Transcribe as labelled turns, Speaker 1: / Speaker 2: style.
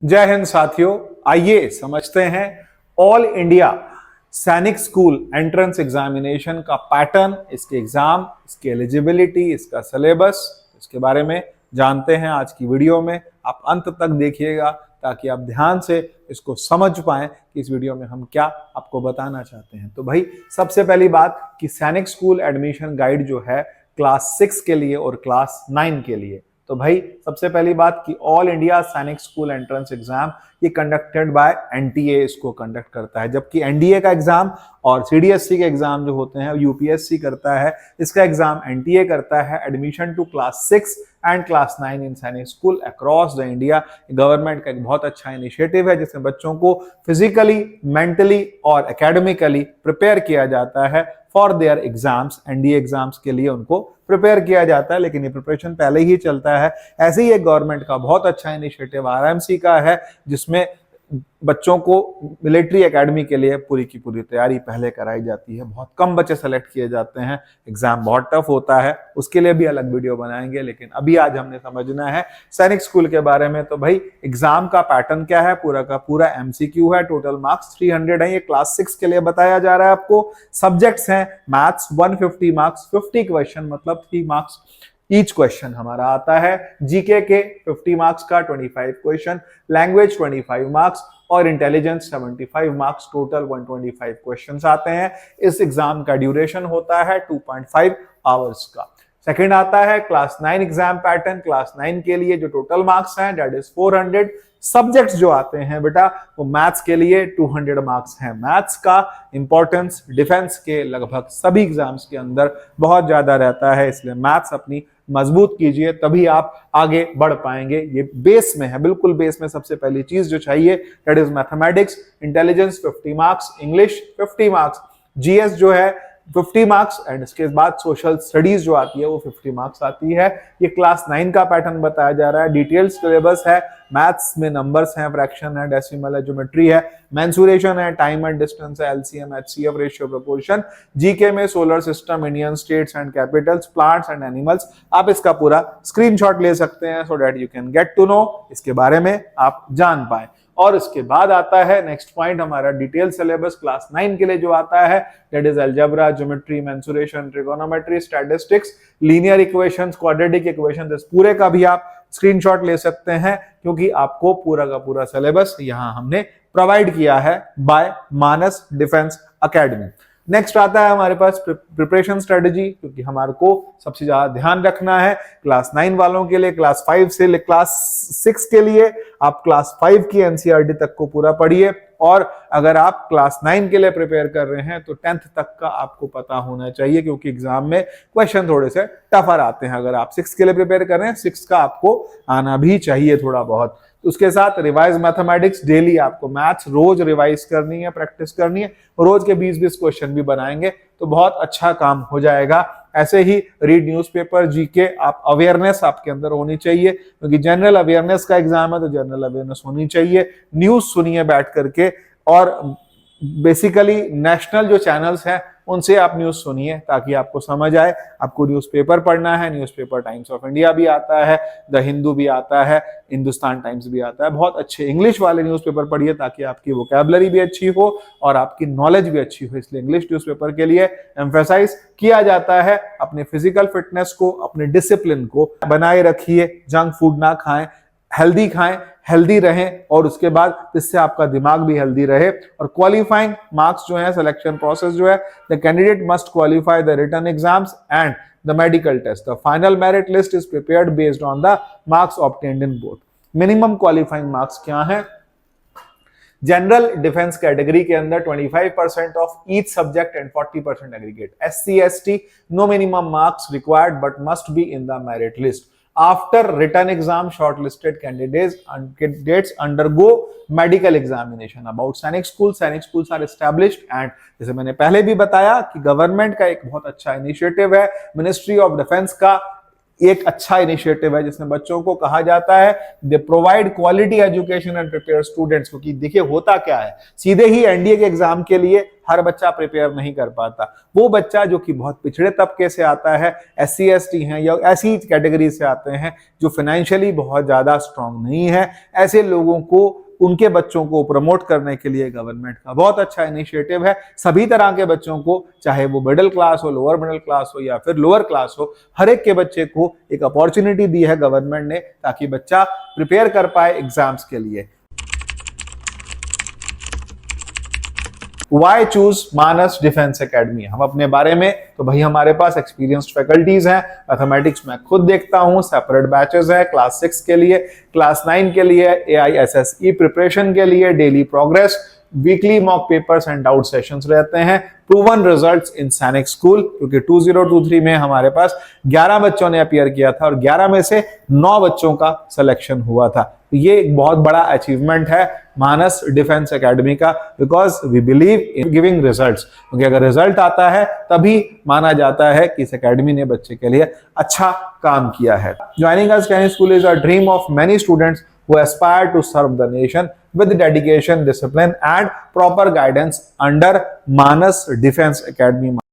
Speaker 1: जय हिंद साथियों, आइए समझते हैं ऑल इंडिया सैनिक स्कूल एंट्रेंस एग्जामिनेशन का पैटर्न, इसके एग्जाम, इसकी एलिजिबिलिटी, इसका सिलेबस, इसके बारे में जानते हैं आज की वीडियो में। आप अंत तक देखिएगा ताकि आप ध्यान से इसको समझ पाएं कि इस वीडियो में हम क्या आपको बताना चाहते हैं। तो भाई सबसे पहली बात कि सैनिक स्कूल एडमिशन गाइड जो है क्लास 6 के लिए और क्लास 9 के लिए, तो भाई सबसे पहली बात कि ऑल इंडिया सैनिक स्कूल एंट्रेंस एग्जाम ये कंडक्टेड बाय एनटीए इसको कंडक्ट करता है, जबकि एनडीए का एग्जाम और सीडीएससी के एग्जाम जो होते हैं यूपीएससी करता है, इसका एग्जाम एनटीए करता है। Admission to class 6 and class 9 in Sainik school across the India government का एक बहुत अच्छा इनिशिएटिव है, जिसमें बच्चों को फिजिकली, मेंटली और एकेडमिकली प्रिपेयर किया जाता है for their exams. NDA exams के लिए उनको प्रिपेयर किया जाता है, लेकिन ये प्रिपरेशन पहले ही चलता है। ऐसे ही एक गवर्नमेंट का बहुत अच्छा इनिशिएटिव आरएमसी का है, जिसमें बच्चों को मिलिट्री एकेडमी के लिए पूरी की पूरी तैयारी पहले कराई जाती है। बहुत कम बच्चे सेलेक्ट किए जाते हैं, एग्जाम बहुत टफ होता है, उसके लिए भी अलग वीडियो बनाएंगे। लेकिन अभी आज हमने समझना है सैनिक स्कूल के बारे में। तो भाई एग्जाम का पैटर्न क्या है, पूरा का पूरा एमसीक्यू है। टोटल मार्क्स 300 है, ये क्लास 6 के लिए बताया जा रहा है आपको। सब्जेक्ट्स हैं मैथ्स 150 मार्क्स, 50 क्वेश्चन मतलब 3 मार्क्स ईच क्वेश्चन हमारा आता है। जीके के 50 मार्क्स का 25 क्वेश्चन, लैंग्वेज 25 मार्क्स और इंटेलिजेंस 75 मार्क्स, टोटल 125 क्वेश्चंस आते हैं। इस एग्जाम का ड्यूरेशन होता है 2.5 आवर्स का। सेकंड आता है क्लास 9 एग्जाम पैटर्न। क्लास 9 के लिए जो टोटल मार्क्स हैं दैट इज 400। सब्जेक्ट्स जो आते हैं बेटा वो मैथ्स के लिए 200 मार्क्स हैं। मैथ्स का इंपॉर्टेंस डिफेंस के लगभग सभी एग्जाम्स के अंदर बहुत ज्यादा रहता है, इसलिए मैथ्स अपनी मजबूत कीजिए, तभी आप आगे बढ़ पाएंगे। ये बेस में है, बिल्कुल बेस में सबसे पहली चीज जो चाहिए that is mathematics. Intelligence 50 marks, English 50 marks, GS जो है 50 मार्क्स एंड इसके बाद सोशल स्टडीज जो आती है वो 50 मार्क्स आती है। ये क्लास 9 का पैटर्न बताया जा रहा है। डिटेल सिलेबस है, मैथ्स में नंबर्स हैं, फ्रैक्शन है, डेसिमल है, ज्योमेट्री है, मेंसुरेशन है, टाइम एंड डिस्टेंस है, LCM, HCF, ratio, proportion. GK में solar system, Indian states and capitals, plants and animals. आप इसका पूरा स्क्रीनशॉट ले सकते हैं so that you can get to know, इसके बारे में आप जान पाए। और इसके बाद आता है नेक्स्ट पॉइंट हमारा डिटेल सिलेबस क्लास 9 के लिए जो आता है that is algebra, geometry, mensuration, trigonometry, statistics, linear equations, quadratic equations. इस पूरे का भी आप स्क्रीनशॉट ले सकते हैं क्योंकि आपको पूरा का पूरा सिलेबस यहां हमने प्रोवाइड किया है बाय मानस डिफेंस एकेडमी। नेक्स्ट आता है हमारे पास प्रिपरेशन स्ट्रेटजी, क्योंकि हमारे को सबसे ज्यादा ध्यान रखना है क्लास 9 वालों के लिए। क्लास 5 से क्लास 6 के लिए आप क्लास 5 की एनसीईआरटी तक को पूरा पढ़िए, और अगर आप क्लास 9 के लिए प्रिपेयर कर रहे हैं तो 10th तक का आपको पता होना चाहिए, क्योंकि एग्जाम में क्वेश्चन थोड़े से टफर आते हैं। अगर आप 6 के लिए प्रिपेयर कर रहे हैं 6 का आपको आना भी चाहिए थोड़ा बहुत। उसके साथ रिवाइज मैथमेटिक्स, डेली आपको मैथ्स रोज रिवाइज करनी है, प्रैक्टिस करनी है। रोज के 20-20 क्वेश्चन भी बनाएंगे तो बहुत अच्छा काम हो जाएगा। ऐसे ही रीड न्यूज़पेपर, जीके, आप अवेयरनेस आपके अंदर होनी चाहिए, क्योंकि जनरल अवेयरनेस का एग्जाम है तो जनरल अवेयरनेस होनी चाहिए। न्यूज सुनिए बैठ करके, और बेसिकली नेशनल जो चैनल्स हैं उनसे आप न्यूज सुनिए ताकि आपको समझ आए। आपको न्यूज़पेपर पढ़ना है, न्यूज़पेपर टाइम्स ऑफ इंडिया भी आता है, द हिंदू भी आता है, हिंदुस्तान टाइम्स भी आता है। बहुत अच्छे इंग्लिश वाले न्यूज़पेपर पढ़िए ताकि आपकी वोकैबुलरी भी अच्छी हो और आपकी नॉलेज भी अच्छी हो। इसलिए इंग्लिश न्यूज़पेपर के लिए एम्फेसाइज किया जाता है अपने फिजिकल फिटनेस को, अपने डिसिप्लिन को बनाए रखिए। जंक फूड ना खाएं, हेल्दी खाएं, हेल्दी रहें, और उसके बाद इससे आपका दिमाग भी हेल्दी रहे। और क्वालिफाइंग मार्क्स जो है, सिलेक्शन प्रोसेस जो है, the candidate must qualify the written exams and the medical test. The final merit list is prepared based on the marks obtained in both. Minimum qualifying marks क्या है? General defence category के अंदर 25% of each subject and 40% aggregate. SC ST no minimum marks required but must be in the merit list. After written exam, shortlisted candidates undergo medical examination. About सैनिक schools are established and जैसे मैंने पहले भी बताया कि government का एक बहुत अच्छा इनिशिएटिव है, मिनिस्ट्री ऑफ डिफेंस का एक अच्छा इनिशिएटिव है जिसमें बच्चों को कहा जाता है they provide quality education and prepare students. क्योंकि देखिए होता क्या है, सीधे ही एनडीए के एग्जाम के लिए हर बच्चा प्रिपेयर नहीं कर पाता। वो बच्चा जो कि बहुत पिछड़े तबके से आता है, SC ST हैं या ऐसी कैटेगरी से आते हैं जो फाइनेंशियली बहुत ज्यादा स्ट्रांग नहीं है, ऐसे लोगों को, उनके बच्चों को प्रमोट करने के लिए गवर्नमेंट का बहुत अच्छा इनिशिएटिव है। सभी तरह के बच्चों को, चाहे वो मिडिल क्लास हो, लोअर मिडिल क्लास हो या फिर लोअर क्लास हो, हर एक के बच्चे को एक अपॉर्चुनिटी दी है गवर्नमेंट ने ताकि बच्चा प्रिपेयर कर पाए एग्जाम्स के लिए। Why choose Manas defence academy? हम अपने बारे में तो भाई हमारे पास एक्सपीरियंस्ड फैकल्टीज हैं। मैथमेटिक्स मैं खुद देखता हूं, सेपरेट बैचेस है, क्लास 6 के लिए, क्लास 9 के लिए, AISSE प्रिपरेशन के लिए, daily progress, weekly mock papers and doubt sessions रहते हैं। Proven results in Sainik school, क्योंकि 2023 में हमारे पास 11 बच्चों ने अपीयर किया था और 11 में से 9 बच्चों का सिलेक्शन हुआ था। तो ये एक बहुत बड़ा अचीवमेंट है मानस डिफेंस एकेडमी का, because we believe in giving results. क्योंकि अगर रिजल्ट आता है तभी माना जाता है कि इस एकेडमी ने बच्चे के लिए अच्छा काम किया है। ज्वाइनिंग अस सैनिक school is a dream of many students who aspire to serve the nation with dedication, discipline and proper guidance under Manas Defense Academy.